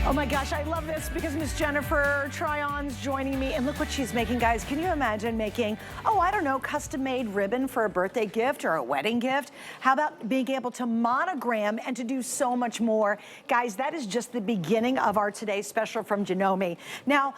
Oh my gosh, I love this because Miss Jennifer Tryon's joining me, and look what she's making, guys. Can you imagine making, oh, I don't know, custom-made ribbon for a birthday gift or a wedding gift? How about being able to monogram and to do so much more? Guys, that is just the beginning of our today's special from Janome. Now,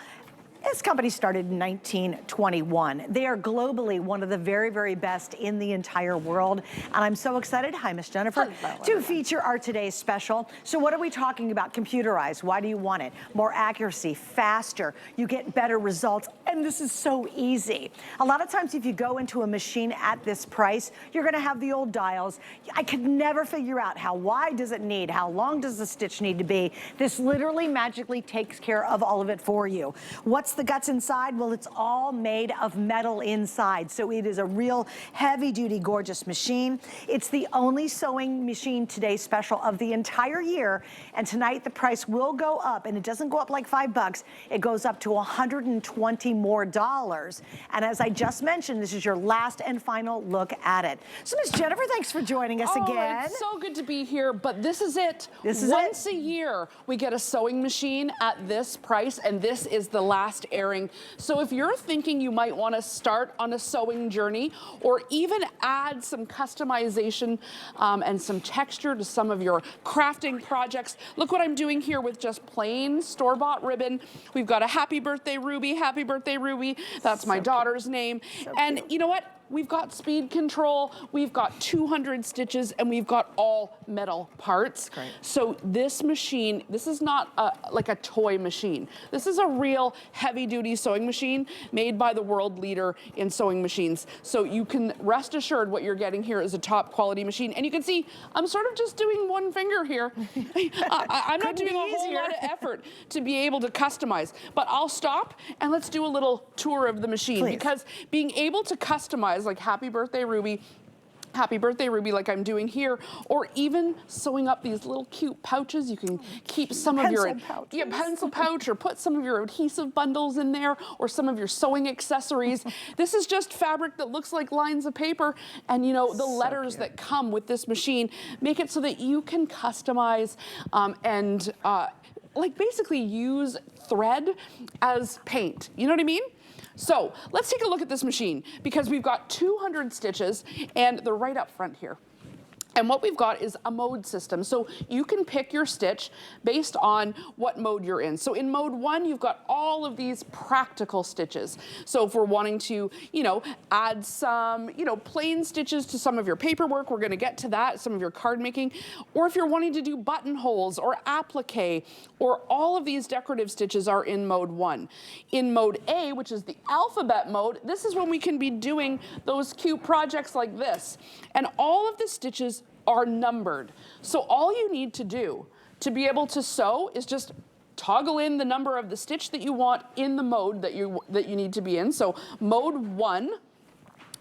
this company started in 1921. They are globally one of the very, very best in the entire world. And I'm so excited, hi, Miss Jennifer, to feature our today's special. So what are we talking about? Computerized. Why do you want it? More accuracy, faster. You get better results. And this is so easy. A lot of times if you go into a machine at this price, you're gonna have the old dials. I could never figure out how wide does it need? How long does the stitch need to be? This literally magically takes care of all of it for you. What's the guts inside? Well, it's all made of metal inside. So it is a real heavy duty, gorgeous machine. It's the only sewing machine today special of the entire year. And tonight the price will go up, and it doesn't go up like $5. It goes up to $120 more. And as I just mentioned, this is your last and final look at it. So Miss Jennifer, thanks for joining us again. It's so good to be here, but this is it. This is Once a year, we get a sewing machine at this price, and this is the last airing. So if you're thinking you might want to start on a sewing journey or even add some customization and some texture to some of your crafting projects, look what I'm doing here with just plain store-bought ribbon. We've got a happy birthday Ruby, happy birthday Ruby. That's my daughter's name. And you know what? We've got speed control, we've got 200 stitches, and we've got all metal parts. Great. So this machine, this is not like a toy machine. This is a real heavy-duty sewing machine made by the world leader in sewing machines. So you can rest assured what you're getting here is a top quality machine. And you can see, I'm sort of just doing one finger here. I'm not doing a whole lot of effort to be able to customize. But I'll stop and let's do a little tour of the machine. Please. Because being able to customize like happy birthday Ruby like I'm doing here, or even sewing up these little cute pouches. You can keep some of your pencil pouch, or put some of your adhesive bundles in there, or some of your sewing accessories. This is just fabric that looks like lines of paper, and you know the letters that come with this machine make it so that you can customize and like basically use thread as paint. You know what I mean? So let's take a look at this machine because we've got 200 stitches and they're right up front here. And what we've got is a mode system. So you can pick your stitch based on what mode you're in. So in mode 1, you've got all of these practical stitches. So if we're wanting to, you know, add some, you know, plain stitches to some of your paperwork, we're gonna get to that, some of your card making. Or if you're wanting to do buttonholes or applique, or all of these decorative stitches are in mode 1. In mode A, which is the alphabet mode, this is when we can be doing those cute projects like this. And all of the stitches are numbered. So all you need to do to be able to sew is just toggle in the number of the stitch that you want in the mode that you need to be in. So mode 1,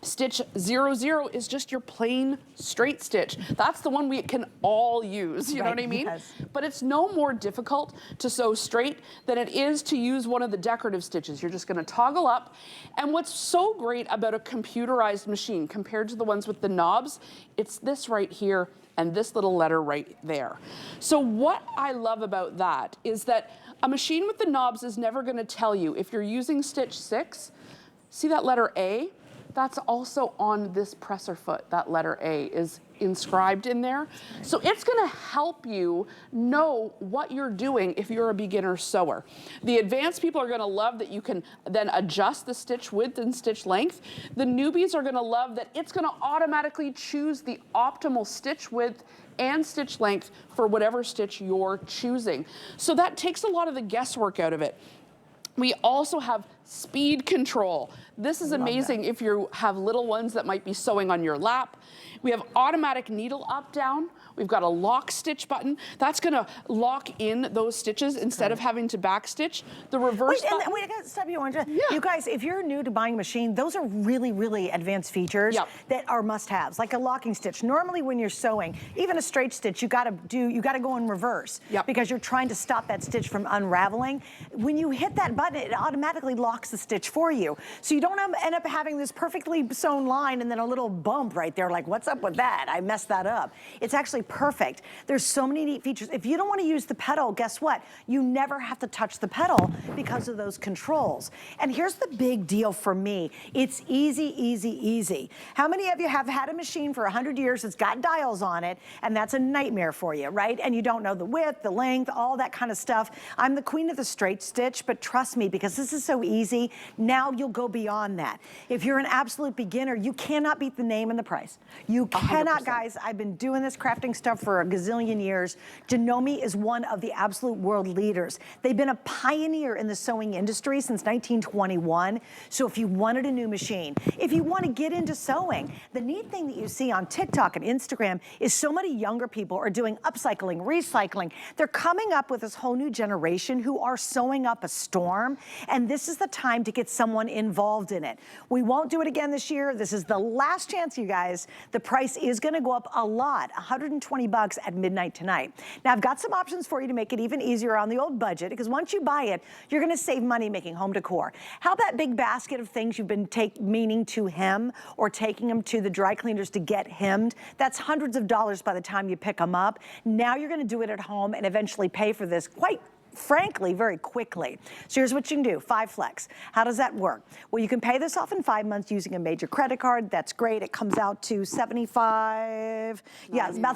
stitch 00 is just your plain straight stitch. That's the one we can all use, you know what I mean? Yes. But it's no more difficult to sew straight than it is to use one of the decorative stitches. You're just gonna toggle up. And what's so great about a computerized machine compared to the ones with the knobs, it's this right here and this little letter right there. So what I love about that is that a machine with the knobs is never gonna tell you if you're using stitch 6, see that letter A? That's also on this presser foot. That letter A is inscribed in there. So it's gonna help you know what you're doing if you're a beginner sewer. The advanced people are gonna love that you can then adjust the stitch width and stitch length. The newbies are gonna love that it's gonna automatically choose the optimal stitch width and stitch length for whatever stitch you're choosing. So that takes a lot of the guesswork out of it. We also have speed control. This is amazing if you have little ones that might be sewing on your lap. We have automatic needle up, down. We've got a lock stitch button. That's gonna lock in those stitches instead of having to back stitch. The reverse button. Wait, I gotta stop you. You guys, if you're new to buying a machine, those are really, really advanced features that are must-haves, like a locking stitch. Normally when you're sewing, even a straight stitch, you gotta go in reverse because you're trying to stop that stitch from unraveling. When you hit that button, it automatically locks the stitch for you. So you don't end up having this perfectly sewn line and then a little bump right there, like, what's up with that? I messed that up. It's actually perfect. There's so many neat features. If you don't want to use the pedal, guess what? You never have to touch the pedal because of those controls. And here's the big deal for me. It's easy, easy, easy. How many of you have had a machine for 100 years that's got dials on it, and that's a nightmare for you, right? And you don't know the width, the length, all that kind of stuff. I'm the queen of the straight stitch, but trust me, because this is so easy, now you'll go beyond that. If you're an absolute beginner, you cannot beat the name and the price. You cannot, 100%. guys. I've been doing this crafting stuff for a gazillion years. Janome is one of the absolute world leaders. They've been a pioneer in the sewing industry since 1921. So if you wanted a new machine, if you want to get into sewing, the neat thing that you see on TikTok and Instagram is so many younger people are doing upcycling, recycling. They're coming up with this whole new generation who are sewing up a storm, and this is the time to get someone involved in it. We won't do it again this year. This is the last chance, you guys. The price is going to go up a lot, 120 bucks at midnight tonight. Now, I've got some options for you to make it even easier on the old budget, because once you buy it, you're going to save money making home decor. How about big basket of things you've been meaning to hem or taking them to the dry cleaners to get hemmed? That's hundreds of dollars by the time you pick them up. Now you're going to do it at home and eventually pay for this quite frankly, very quickly. So here's what you can do, 5 Flex. How does that work? Well, you can pay this off in 5 months using a major credit card. That's great. It comes out to it's about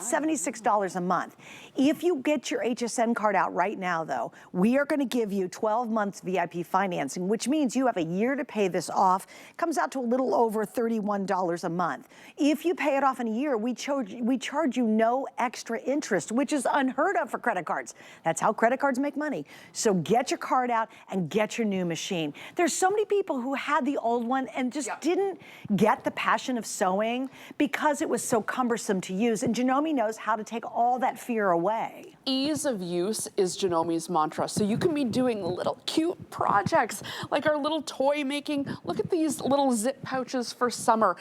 $76 a month. If you get your HSN card out right now, though, we are going to give you 12 months VIP financing, which means you have a year to pay this off. Comes out to a little over $31 a month. If you pay it off in a year, we charge you no extra interest, which is unheard of for credit cards. That's how credit cards make money. So get your card out and get your new machine. There's so many people who had the old one and just didn't get the passion of sewing because it was so cumbersome to use. And Janome knows how to take all that fear away. Ease of use is Janome's mantra. So you can be doing little cute projects like our little toy making. Look at these little zip pouches for summer.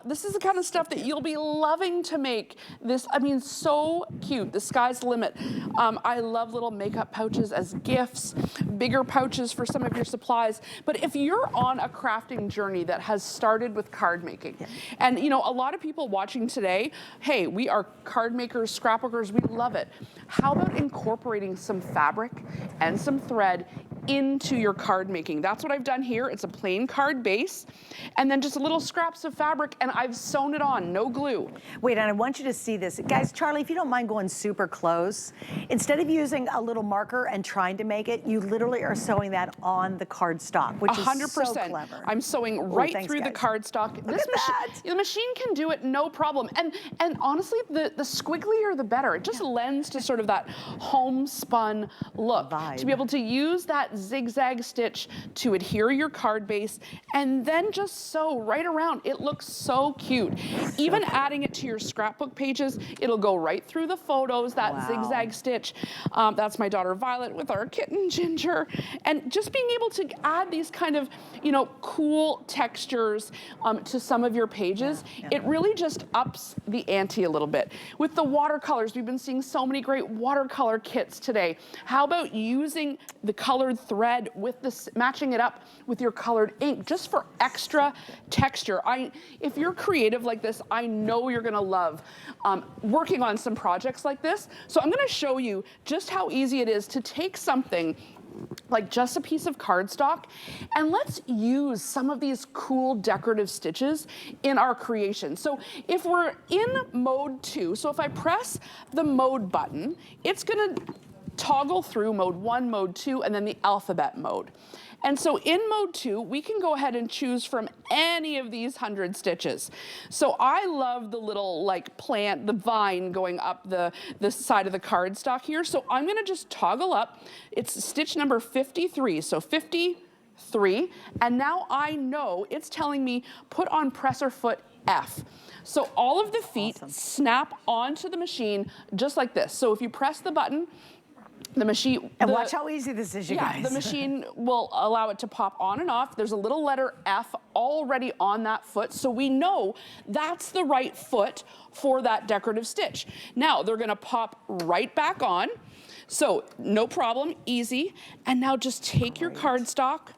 This is the kind of stuff that you'll be loving to make. This, I mean, so cute. The sky's the limit. I love little makeup pouches as gifts, bigger pouches for some of your supplies. But if you're on a crafting journey that has started with card making, and you know, a lot of people watching today, hey, we are card makers, scrapbookers, we love it. How about incorporating some fabric and some thread into your card making? That's what I've done here. It's a plain card base, and then just little scraps of fabric, and I've sewn it on, no glue. Wait, and I want you to see this. Guys, Charlie, if you don't mind going super close, instead of using a little marker and trying to make it, you literally are sewing that on the cardstock, which 100%. is so clever. I'm sewing right through the cardstock. The machine can do it, no problem. And honestly, the squigglier the better. It just lends to sort of that homespun look. To be able to use that zigzag stitch to adhere your card base and then just sew right around. It looks so cute. Even adding it to your scrapbook pages, it'll go right through the photos, that zigzag stitch. That's my daughter Violet with our kitten Ginger. And just being able to add these kind of, you know, cool textures to some of your pages, it really just ups the ante a little bit. With the watercolors, we've been seeing so many great watercolor kits today. How about using the colored thread with this, matching it up with your colored ink just for extra texture? If you're creative like this, I know you're gonna love working on some projects like this. So I'm gonna show you just how easy it is to take something like just a piece of cardstock, and let's use some of these cool decorative stitches in our creation. So if we're in mode 2, so if I press the mode button, it's gonna toggle through mode 1, mode 2, and then the alphabet mode. And so in mode 2, we can go ahead and choose from any of these 100 stitches. So I love the little like plant, the vine going up the side of the cardstock here. So I'm gonna just toggle up. It's stitch number 53, so 53. And now I know it's telling me put on presser foot F. So all of the feet snap onto the machine just like this. So if you press the button, the machine, and watch how easy this is, you guys. The machine will allow it to pop on and off. There's a little letter F already on that foot, so we know that's the right foot for that decorative stitch. Now they're gonna pop right back on, so no problem, easy. And now just take your cardstock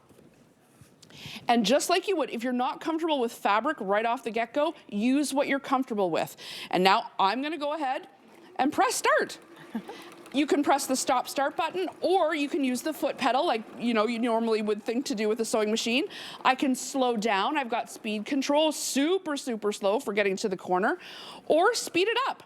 And just like you would, if you're not comfortable with fabric right off the get-go, use what you're comfortable with. And now I'm gonna go ahead and press start. You can press the stop start button, or you can use the foot pedal like you normally would think to do with a sewing machine. I can slow down. I've got speed control, super, super slow for getting to the corner, or speed it up.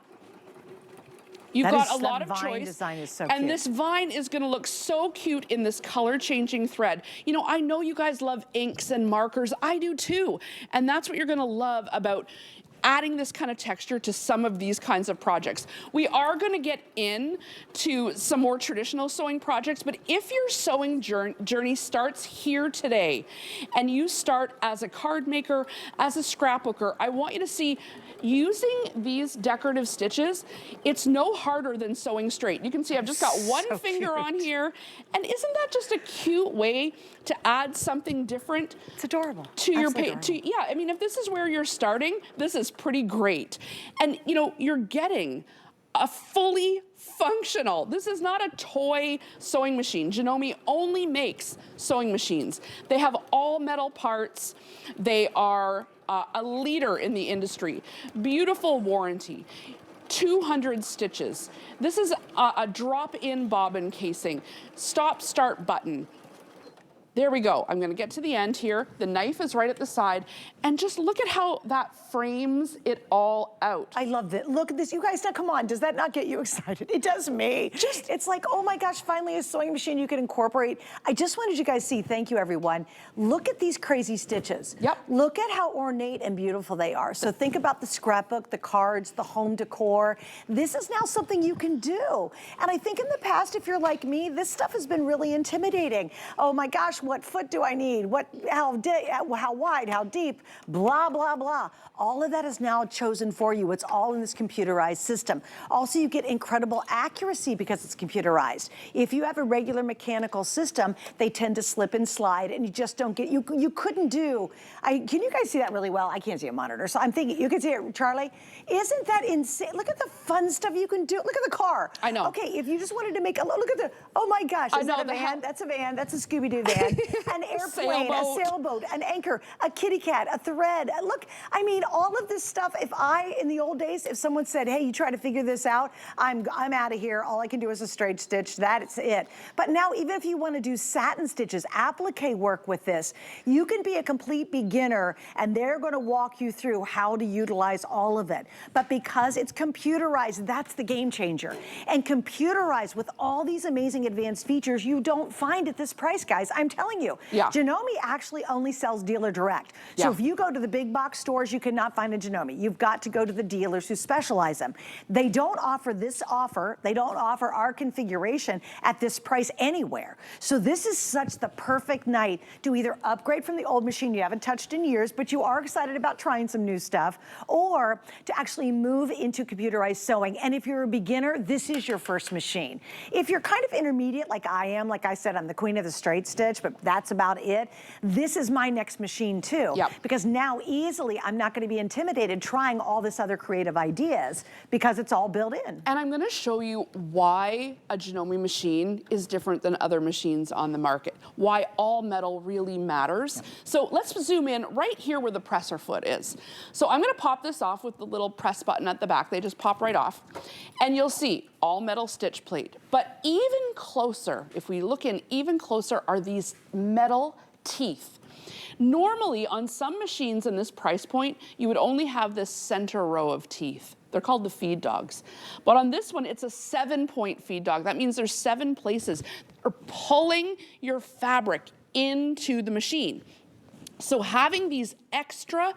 You've got a lot of choice. Design is so and cute. this vine is gonna look so cute in this color changing thread. You know, I know you guys love inks and markers. I do too. And that's what you're gonna love about adding this kind of texture to some of these kinds of projects. We are gonna get into some more traditional sewing projects, but if your sewing journey starts here today, and you start as a card maker, as a scrapbooker, I want you to see using these decorative stitches, it's no harder than sewing straight. You can see I've just got one finger on here, and isn't that just a cute way to add something different? It's adorable. To your page. Yeah, I mean, if this is where you're starting, this is pretty great. And you know, you're getting a fully functional, this is not a toy sewing machine. Janome only makes sewing machines. They have all metal parts. They are a leader in the industry. Beautiful warranty. 200 stitches. This is a drop-in bobbin casing. Stop-start button. There we go. I'm gonna get to the end here. The knife is right at the side. And just look at how that frames it all out. I love it. Look at this. You guys, now come on. Does that not get you excited? It does me. It's like, oh my gosh, finally a sewing machine you can incorporate. I just wanted you guys to see, thank you everyone. Look at these crazy stitches. Yep. Look at how ornate and beautiful they are. So think about the scrapbook, the cards, the home decor. This is now something you can do. And I think in the past, if you're like me, this stuff has been really intimidating. Oh my gosh, what foot do I need? How wide, how deep, blah, blah, blah. All of that is now chosen for you. It's all in this computerized system. Also, you get incredible accuracy because it's computerized. If you have a regular mechanical system, they tend to slip and slide, and you just don't get, you couldn't do, can you guys see that really well? I can't see a monitor, so I'm thinking, you can see it, Charlie? Isn't that insane? Look at the fun stuff you can do. Look at the car. I know. Okay, if you just wanted to make a, look at the, oh my gosh, is that a van? That's a van, that's a Scooby-Doo van. An airplane, a sailboat, an anchor, a kitty cat, a thread. Look, I mean, all of this stuff, in the old days, if someone said, hey, you try to figure this out, I'm out of here. All I can do is a straight stitch. That's it. But now, even if you want to do satin stitches, applique work with this, you can be a complete beginner, and they're going to walk you through how to utilize all of it. But because it's computerized, that's the game changer. And computerized with all these amazing advanced features, you don't find at this price, guys. I'm telling you. Yeah. Janome actually only sells dealer direct. So if you go to the big box stores, you cannot find a Janome. You've got to go to the dealers who specialize them. They don't offer this offer. They don't offer our configuration at this price anywhere. So this is such the perfect night to either upgrade from the old machine you haven't touched in years, but you are excited about trying some new stuff, or to actually move into computerized sewing. And if you're a beginner, this is your first machine. If you're kind of intermediate like I am, like I said, I'm the queen of the straight stitch, but that's about it. This is my next machine too. Yep. Because now easily I'm not going to be intimidated trying all this other creative ideas because it's all built in. And I'm going to show you why a Janome machine is different than other machines on the market. Why all metal really matters. Yep. So let's zoom in right here where the presser foot is. So I'm going to pop this off with the little press button at the back. They just pop right off. And you'll see all metal stitch plate. But even closer, if we look in even closer, are these metal teeth. Normally, on some machines in this price point, you would only have this center row of teeth. They're called the feed dogs. But on this one, it's a 7-point feed dog. That means there's 7 places that are pulling your fabric into the machine. So having these extra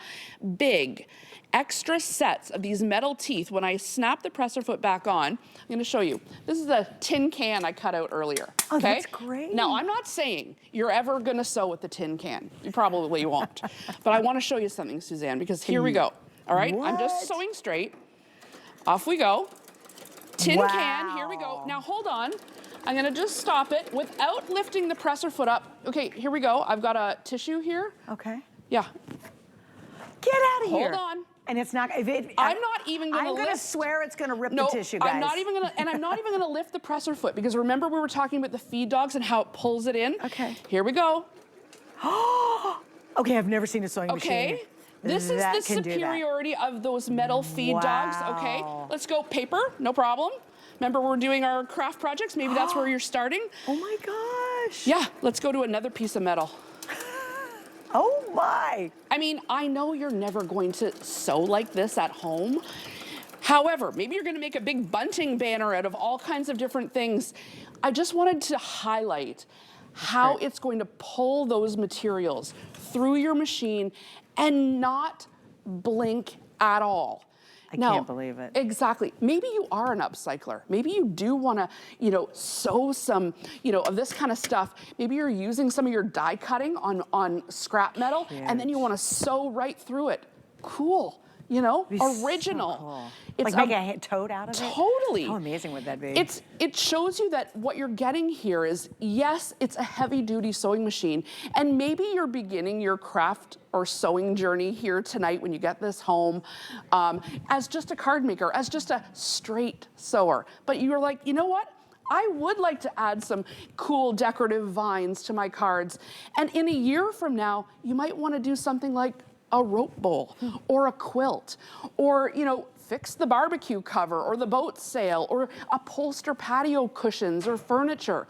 big, extra sets of these metal teeth, when I snap the presser foot back on, I'm gonna show you. This is a tin can I cut out earlier. Oh, okay? That's great. Now, I'm not saying you're ever gonna sew with the tin can. You probably won't. But I wanna show you something, Suzanne, because here we go. All right, I'm just sewing straight. Off we go. Tin can, here we go. Now hold on. I'm gonna just stop it without lifting the presser foot up. Okay, here we go. I've got a tissue here. Okay. Yeah. Get out of here. Hold on. And it's not, if it, I'm not even gonna I'm gonna lift. swear it's gonna rip the tissue, guys. I'm not even gonna, and I'm not even gonna lift the presser foot, because remember we were talking about the feed dogs and how it pulls it in? Okay. Here we go. Okay, I've never seen a sewing machine. Okay. This is the superiority of those metal feed dogs. Okay, let's go paper, no problem. Remember, we're doing our craft projects. Maybe that's where you're starting. Oh my gosh. Yeah, let's go to another piece of metal. Oh my. I mean, I know you're never going to sew like this at home. However, maybe you're gonna make a big bunting banner out of all kinds of different things. I just wanted to highlight how it's going to pull those materials through your machine and not blink at all. I can't believe it. Exactly. Maybe you are an upcycler. Maybe you do want to, sew some, of this kind of stuff. Maybe you're using some of your die cutting on scrap metal, and then you want to sew right through it. Cool. Original. So cool. It's like make a tote out of it? Totally. How amazing would that be? It shows you that what you're getting here is, yes, it's a heavy duty sewing machine, and maybe you're beginning your craft or sewing journey here tonight when you get this home as just a card maker, as just a straight sewer. But you're like, you know what? I would like to add some cool decorative vines to my cards. And in a year from now, you might want to do something like a rope bowl or a quilt, or fix the barbecue cover or the boat sail, or upholster patio cushions or furniture.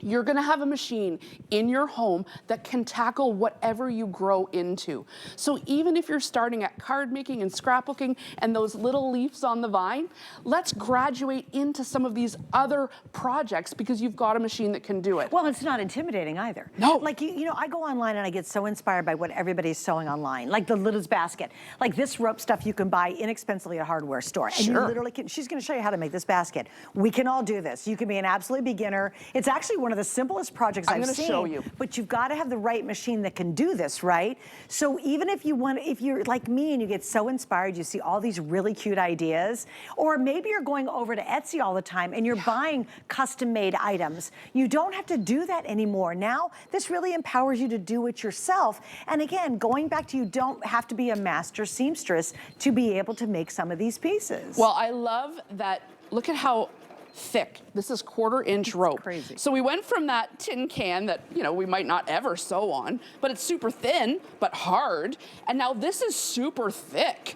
You're gonna have a machine in your home that can tackle whatever you grow into. So even if you're starting at card making and scrapbooking and those little leaves on the vine, let's graduate into some of these other projects because you've got a machine that can do it. Well, it's not intimidating either. No. Like, I go online and I get so inspired by what everybody's sewing online, like the Little's basket. Like this rope stuff you can buy inexpensively at a hardware store. And you literally can, she's gonna show you how to make this basket. We can all do this. You can be an absolute beginner. It's actually one of the simplest projects I've seen. I'm gonna show you. But you've got to have the right machine that can do this, right? So even if you're like me and you get so inspired, you see all these really cute ideas, or maybe you're going over to Etsy all the time and you're buying custom-made items. You don't have to do that anymore. Now, this really empowers you to do it yourself. And again, going back to, you don't have to be a master seamstress to be able to make some of these pieces. Well, I love that. Look at how thick. This is 1/4 inch rope. Crazy. So we went from that tin can that, we might not ever sew on, but it's super thin, but hard. And now this is super thick.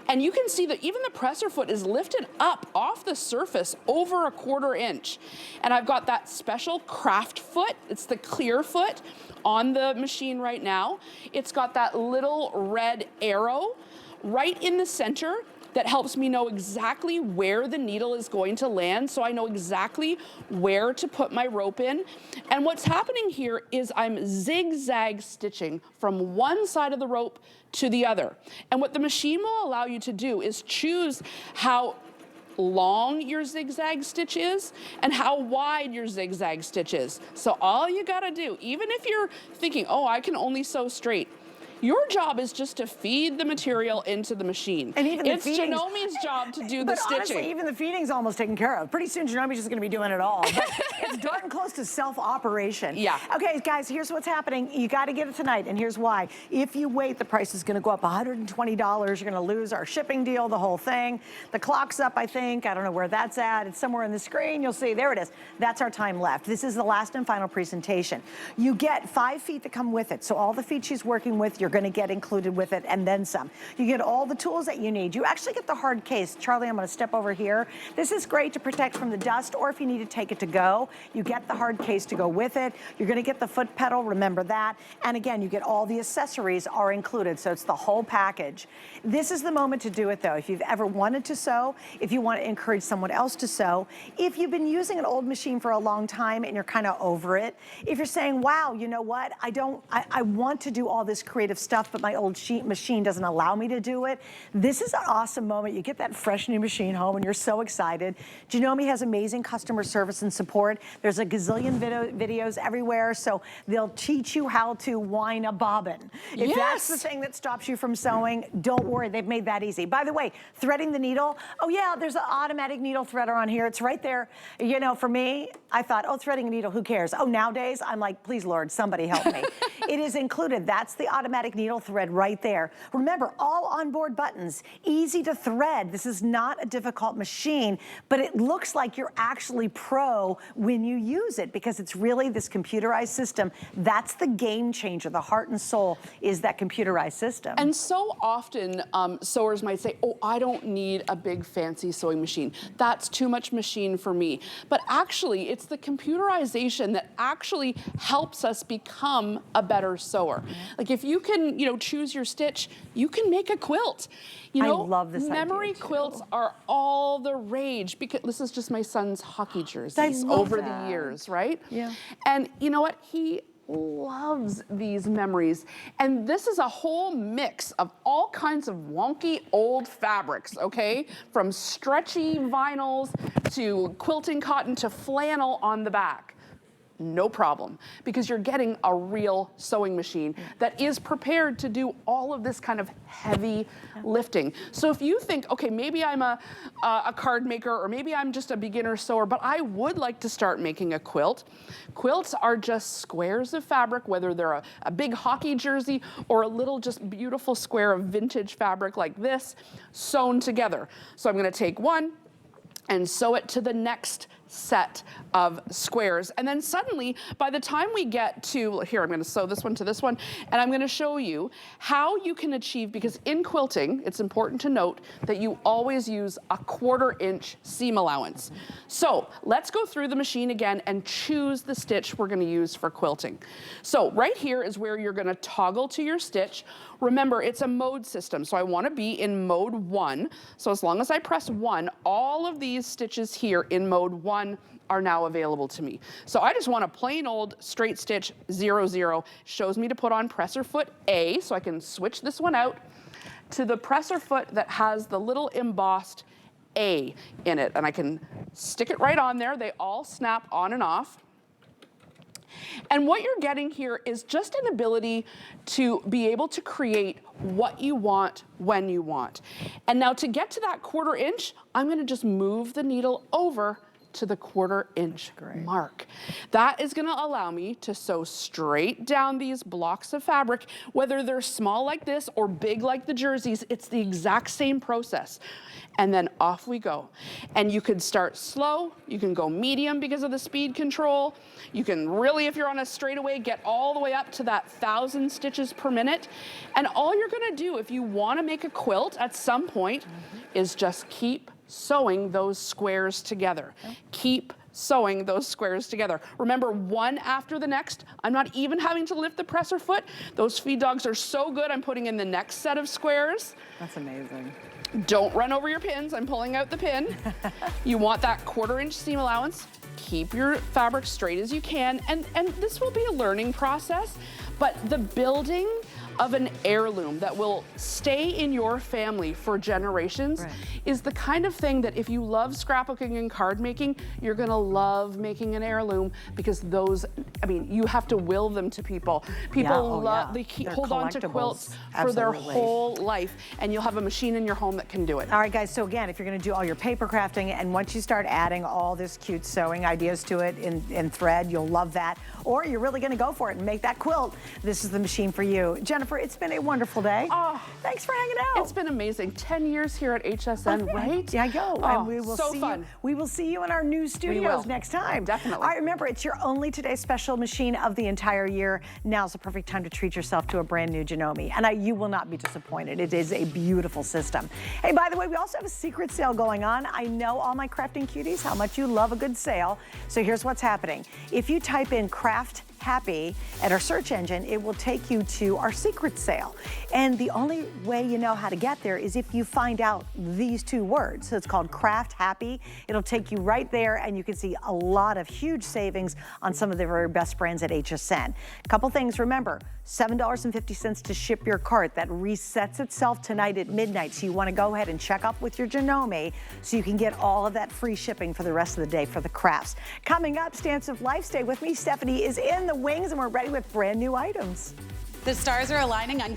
And you can see that even the presser foot is lifted up off the surface over 1/4 inch. And I've got that special craft foot. It's the clear foot on the machine right now. It's got that little red arrow right in the center that helps me know exactly where the needle is going to land, so I know exactly where to put my rope in. And what's happening here is I'm zigzag stitching from one side of the rope to the other. And what the machine will allow you to do is choose how long your zigzag stitch is and how wide your zigzag stitch is. So all you gotta do, even if you're thinking, oh, I can only sew straight, your job is just to feed the material into the machine. And even it's Janome's job to do the stitching. Honestly, even the feeding's almost taken care of. Pretty soon, Janome's just gonna be doing it all. But it's darn close to self-operation. Yeah. Okay, guys, here's what's happening. You gotta get it tonight, and here's why. If you wait, the price is gonna go up $120. You're gonna lose our shipping deal, the whole thing. The clock's up, I think. I don't know where that's at. It's somewhere in the screen. You'll see, there it is. That's our time left. This is the last and final presentation. You get 5 feet that come with it. So all the feet she's working with, you're gonna get included with it, and then some. You get all the tools that you need. You actually get the hard case. Charlie, I'm gonna step over here. This is great to protect from the dust, or if you need to take it to go, you get the hard case to go with it. You're gonna get the foot pedal, remember that. And again, you get all the accessories are included, so it's the whole package. This is the moment to do it though. If you've ever wanted to sew, if you want to encourage someone else to sew, if you've been using an old machine for a long time and you're kind of over it, if you're saying, wow, you know what, I want to do all this creative stuff, but my old machine doesn't allow me to do it. This is an awesome moment. You get that fresh new machine home and you're so excited. Janome has amazing customer service and support. There's a gazillion videos everywhere, so they'll teach you how to wind a bobbin. If that's the thing that stops you from sewing, don't worry, they've made that easy. By the way, threading the needle, oh yeah, there's an automatic needle threader on here. It's right there. For me, I thought, oh, threading a needle, who cares? Oh, nowadays, I'm like, please, Lord, somebody help me. It is included. That's the automatic automatic needle thread right there. Remember, all onboard buttons, easy to thread. This is not a difficult machine, but it looks like you're actually pro when you use it because it's really this computerized system. That's the game changer. The heart and soul is that computerized system. And so often sewers might say, oh, I don't need a big fancy sewing machine. That's too much machine for me. But actually, it's the computerization that actually helps us become a better sewer. Like if you can, choose your stitch, you can make a quilt. I love this memory idea quilts are all the rage because this is just my son's hockey jerseys over the years, right? Yeah. And you know what? He loves these memories. And this is a whole mix of all kinds of wonky old fabrics, okay? From stretchy vinyls to quilting cotton to flannel on the back. No problem, because you're getting a real sewing machine that is prepared to do all of this kind of heavy lifting. So if you think, okay, maybe I'm a card maker or maybe I'm just a beginner sewer, but I would like to start making a quilt. Quilts are just squares of fabric, whether they're a big hockey jersey or a little just beautiful square of vintage fabric like this, sewn together. So I'm gonna take one and sew it to the next set of squares. And then suddenly, by the time we get to, here, I'm gonna sew this one to this one, and I'm gonna show you how you can achieve, because in quilting, it's important to note that you always use a 1/4 inch seam allowance. So let's go through the machine again and choose the stitch we're gonna use for quilting. So right here is where you're gonna toggle to your stitch. Remember, it's a mode system, so I wanna be in mode 1. So as long as I press 1, all of these stitches here in mode 1 are now available to me. So I just want a plain old straight stitch 0, 0. Shows me to put on presser foot A, so I can switch this one out to the presser foot that has the little embossed A in it. And I can stick it right on there. They all snap on and off. And what you're getting here is just an ability to be able to create what you want when you want. And now to get to that 1/4 inch, I'm gonna just move the needle over to the 1/4 inch mark. That is gonna allow me to sew straight down these blocks of fabric, whether they're small like this or big like the jerseys, it's the exact same process. And then off we go. And you can start slow, you can go medium because of the speed control. You can really, if you're on a straightaway, get all the way up to that 1,000 stitches per minute. And all you're gonna do if you wanna make a quilt at some point is just keep sewing those squares together. Keep sewing those squares together. Remember, one after the next. I'm not even having to lift the presser foot. Those feed dogs are so good, I'm putting in the next set of squares. That's amazing. Don't run over your pins. I'm pulling out the pin. You want that 1/4 inch seam allowance. Keep your fabric straight as you can. And this will be a learning process, but the building of an heirloom that will stay in your family for generations is the kind of thing that if you love scrapbooking and card making, you're gonna love making an heirloom, because those, I mean, you have to will them to people. People love, they hold on to quilts for their whole life, and you'll have a machine in your home that can do it. All right, guys, so again, if you're gonna do all your paper crafting, and once you start adding all this cute sewing ideas to it in thread, you'll love that. Or you're really gonna go for it and make that quilt. This is the machine for you. Jennifer, it's been a wonderful day. Oh, thanks for hanging out. It's been amazing. 10 years here at HSN, right? Yeah, I go. Oh, and we will so see fun. You. We will see you in our new studios next time. Definitely. All right, remember, it's your only Today Special machine of the entire year. Now's the perfect time to treat yourself to a brand new Janome, and you will not be disappointed. It is a beautiful system. Hey, by the way, we also have a secret sale going on. I know, all my crafting cuties, how much you love a good sale. So here's what's happening. If you type in craft happy at our search engine, it will take you to our secret sale. And the only way you know how to get there is if you find out these 2 words. So it's called Craft Happy. It'll take you right there, and you can see a lot of huge savings on some of the very best brands at HSN. Couple things, remember, $7.50 to ship your cart. That resets itself tonight at midnight. So you want to go ahead and check up with your Janome so you can get all of that free shipping for the rest of the day for the crafts. Coming up, Stance of Life. Stay with me. Stephanie is in the wings, and we're ready with brand new items. The stars are aligning on